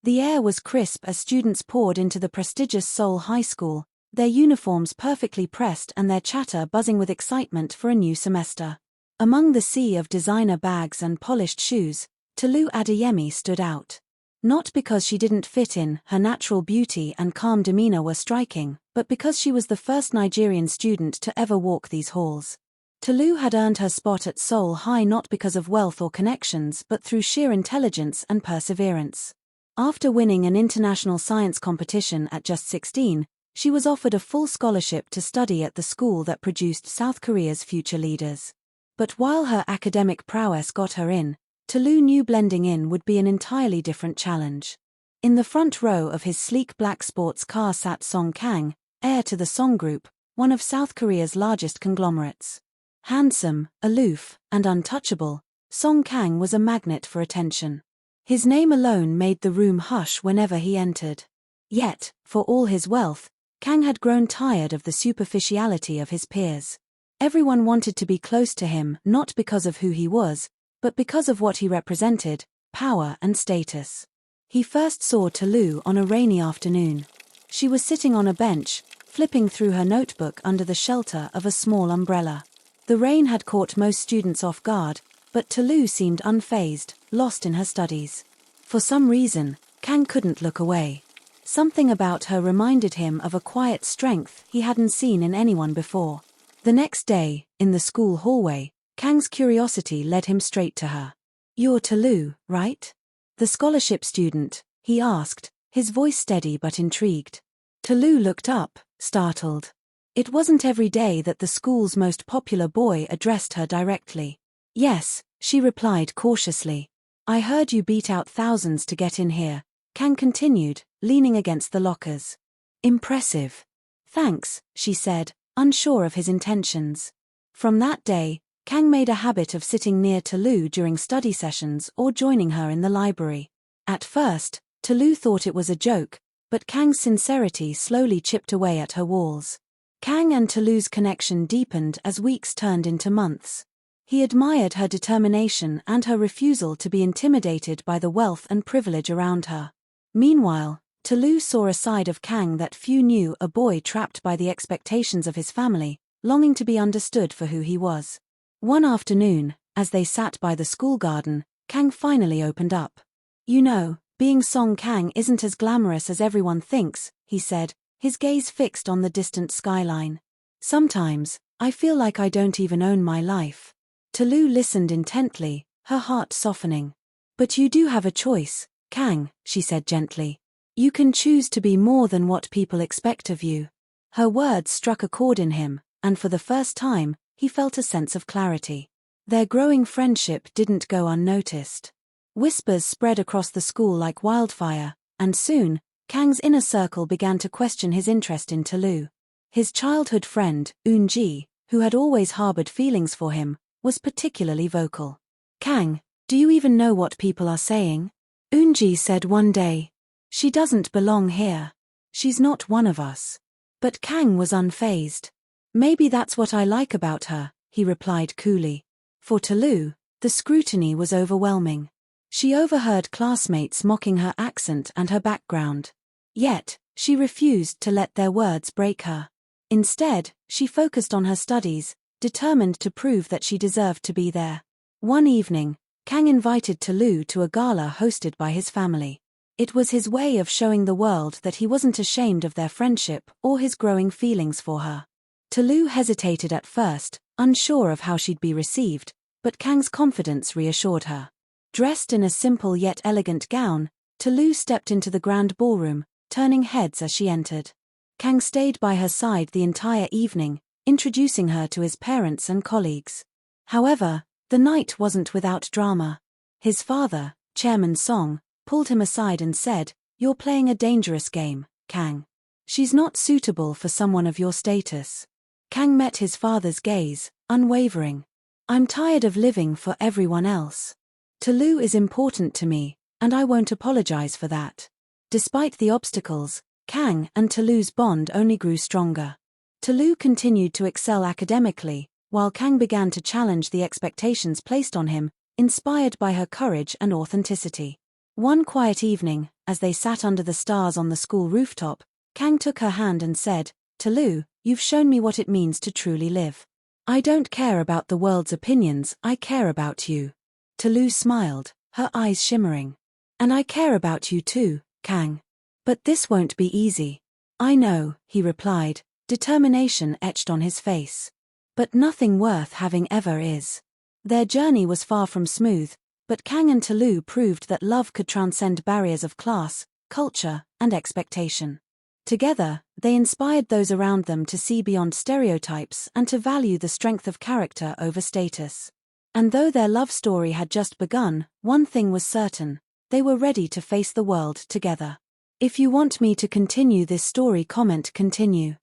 The air was crisp as students poured into the prestigious Seoul High School, their uniforms perfectly pressed and their chatter buzzing with excitement for a new semester. Among the sea of designer bags and polished shoes, Tolu Adeyemi stood out. Not because she didn't fit in, her natural beauty and calm demeanor were striking, but because she was the first Nigerian student to ever walk these halls. Tolu had earned her spot at Seoul High not because of wealth or connections but through sheer intelligence and perseverance. After winning an international science competition at just 16, she was offered a full scholarship to study at the school that produced South Korea's future leaders. But while her academic prowess got her in, Tolu knew blending in would be an entirely different challenge. In the front row of his sleek black sports car sat Song Kang, heir to the Song Group, one of South Korea's largest conglomerates. Handsome, aloof, and untouchable, Song Kang was a magnet for attention. His name alone made the room hush whenever he entered. Yet, for all his wealth, Kang had grown tired of the superficiality of his peers. Everyone wanted to be close to him not because of who he was, but because of what he represented, power and status. He first saw Tolu on a rainy afternoon. She was sitting on a bench, flipping through her notebook under the shelter of a small umbrella. The rain had caught most students off guard, but Tolu seemed unfazed, lost in her studies. For some reason, Kang couldn't look away. Something about her reminded him of a quiet strength he hadn't seen in anyone before. The next day, in the school hallway, Kang's curiosity led him straight to her. "You're Tolu, right? The scholarship student," he asked, his voice steady but intrigued. Tolu looked up, startled. It wasn't every day that the school's most popular boy addressed her directly. "Yes," she replied cautiously. "I heard you beat out thousands to get in here," Kang continued, leaning against the lockers. "Impressive." "Thanks," she said, unsure of his intentions. From that day, Kang made a habit of sitting near Tolu during study sessions or joining her in the library. At first, Tolu thought it was a joke, but Kang's sincerity slowly chipped away at her walls. Kang and Tolu's connection deepened as weeks turned into months. He admired her determination and her refusal to be intimidated by the wealth and privilege around her. Meanwhile, Tolu saw a side of Kang that few knew, a boy trapped by the expectations of his family, longing to be understood for who he was. One afternoon, as they sat by the school garden, Kang finally opened up. "You know, being Song Kang isn't as glamorous as everyone thinks," he said, his gaze fixed on the distant skyline. "Sometimes, I feel like I don't even own my life." Tolu listened intently, her heart softening. "But you do have a choice, Kang," she said gently. "You can choose to be more than what people expect of you." Her words struck a chord in him, and for the first time, he felt a sense of clarity. Their growing friendship didn't go unnoticed. Whispers spread across the school like wildfire, and soon, Kang's inner circle began to question his interest in Tolu. His childhood friend, Eun-ji, who had always harbored feelings for him, was particularly vocal. "Kang, do you even know what people are saying?" Eun-ji said one day. "She doesn't belong here. She's not one of us." But Kang was unfazed. "Maybe that's what I like about her," he replied coolly. For Tolu, the scrutiny was overwhelming. She overheard classmates mocking her accent and her background. Yet, she refused to let their words break her. Instead, she focused on her studies, determined to prove that she deserved to be there. One evening, Kang invited Tolu to a gala hosted by his family. It was his way of showing the world that he wasn't ashamed of their friendship or his growing feelings for her. Tolu hesitated at first, unsure of how she'd be received, but Kang's confidence reassured her. Dressed in a simple yet elegant gown, Tolu stepped into the grand ballroom, turning heads as she entered. Kang stayed by her side the entire evening, introducing her to his parents and colleagues. However, the night wasn't without drama. His father, Chairman Song, pulled him aside and said, "You're playing a dangerous game, Kang. She's not suitable for someone of your status." Kang met his father's gaze, unwavering. "I'm tired of living for everyone else. Tolu is important to me, and I won't apologize for that." Despite the obstacles, Kang and Tolu's bond only grew stronger. Tolu continued to excel academically, while Kang began to challenge the expectations placed on him, inspired by her courage and authenticity. One quiet evening, as they sat under the stars on the school rooftop, Kang took her hand and said, "Talu, you've shown me what it means to truly live. I don't care about the world's opinions, I care about you." Talu smiled, her eyes shimmering. "And I care about you too, Kang. But this won't be easy." "I know," he replied, determination etched on his face. "But nothing worth having ever is." Their journey was far from smooth, but Kang and Talu proved that love could transcend barriers of class, culture, and expectation. Together, they inspired those around them to see beyond stereotypes and to value the strength of character over status. And though their love story had just begun, one thing was certain: they were ready to face the world together. If you want me to continue this story, comment continue.